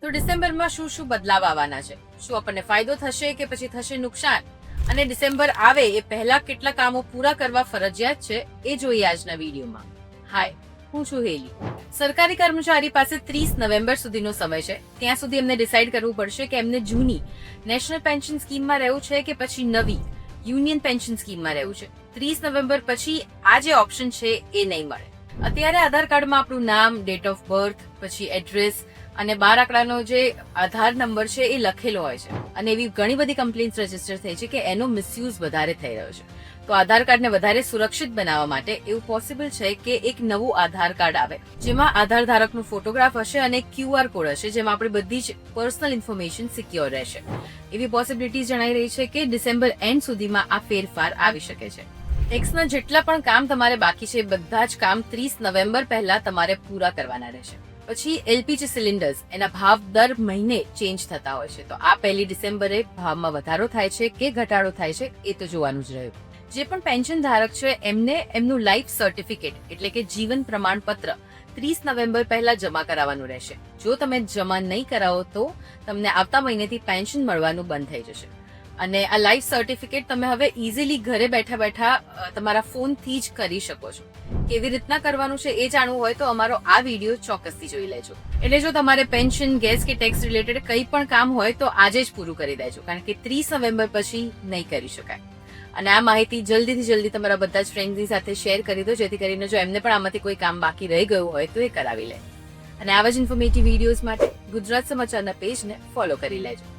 તો ડિસેમ્બરમાં શું શું બદલાવ આવવાના છે, શું આપણને ફાયદો થશે કે પછી થશે નુકસાન, અને ડિસેમ્બર આવે એ પહેલા કેટલા કામો પૂરા કરવા ફરજિયાત છે એ જોઈએ આજના વિડીયોમાં. હાય, હું છું હેલી. સરકારી કર્મચારી પાસે 30 નવેમ્બર સુધીનો સમય છે. ત્યાં સુધી એમને ડિસાઈડ કરવું પડશે કે એમને જૂની નેશનલ પેન્શન સ્કીમમાં રહેવું છે કે પછી નવી યુનિયન પેન્શન સ્કીમમાં રહેવું છે. 30 નવેમ્બર પછી આ જે ઓપ્શન છે એ નહીં મળે. અત્યારે આધાર કાર્ડમાં આપણું નામ, ડેટ ઓફ બર્થ, પછી એડ્રેસ અને 12 આંકડાનો જે આધાર નંબર છે એ લખેલો હોય છે, અને એવી ઘણી બધી કમ્પ્લેન્ટ્સ રજીસ્ટર થઈ છે કે એનો મિસયુઝ વધારે થઈ રહ્યો છે. તો આધાર કાર્ડને વધારે સુરક્ષિત બનાવવા માટે એવું પોસિબલ છે કે એક નવું આધાર કાર્ડ આવે, જેમાં આધાર ધારકનો ફોટોગ્રાફ હશે અને QR કોડ હશે, જેમાં આપણી બધી જ પર્સનલ ઇન્ફોર્મેશન સિક્યોર રહેશે. એવી પોસિબિલિટી જણાઈ રહી છે કે ડિસેમ્બર એન્ડ સુધીમાં આ ફેરફાર આવી શકે છે. ટેક્સના જેટલા પણ કામ તમારે બાકી છે બધા જ કામ 30 નવેમ્બર પહેલા તમારે પૂરા કરવાના રહેશે. પછી LPG સિલિન્ડર્સ, એના ભાવ દર મહિને ચેન્જ થતા હોય છે. તો આ 1 ડિસેમ્બરે ભાવમાં વધારો થાય છે કે ઘટાડો થાય છે એ તો જોવાનું જ રહ્યું. જે પણ પેન્શન ધારક છે એમને એમનું લાઈફ સર્ટિફિકેટ એટલે કે જીવન પ્રમાણપત્ર 30 નવેમ્બર પહેલા જમા કરાવવાનું રહેશે. જો તમે જમા નહીં કરાવો તો તમને આવતા મહિનેથી પેન્શન મળવાનું બંધ થઈ જશે. અને આ લાઈફ સર્ટિફિકેટ તમે હવે ઇઝીલી ઘરે બેઠા બેઠા તમારા ફોનથી જ કરી શકો છો. કેવી રીતના કરવાનું છે એ જાણવું હોય તો અમારો આ વિડીયો ચોક્કસથી જોઈ લેજો. એટલે જો તમારે પેન્શન, ગેસ કે ટેક્સ રિલેટેડ કંઈ પણ કામ હોય તો આજે જ પૂરું કરી દેજો, કારણ કે 30 નવેમ્બર પછી નહીં કરી શકાય. અને આ માહિતી જલ્દીથી જલ્દી તમારા બધા જ ફ્રેન્ડ્સની સાથે શેર કરી દો, જેથી કરીને જો એમને પણ આમાંથી કોઈ કામ બાકી રહી ગયું હોય તો એ કરાવી લે. અને આવા જ ઇન્ફોર્મેટિવ વિડીયોઝ માટે ગુજરાત સમાચારના પેજને ફોલો કરી લેજો.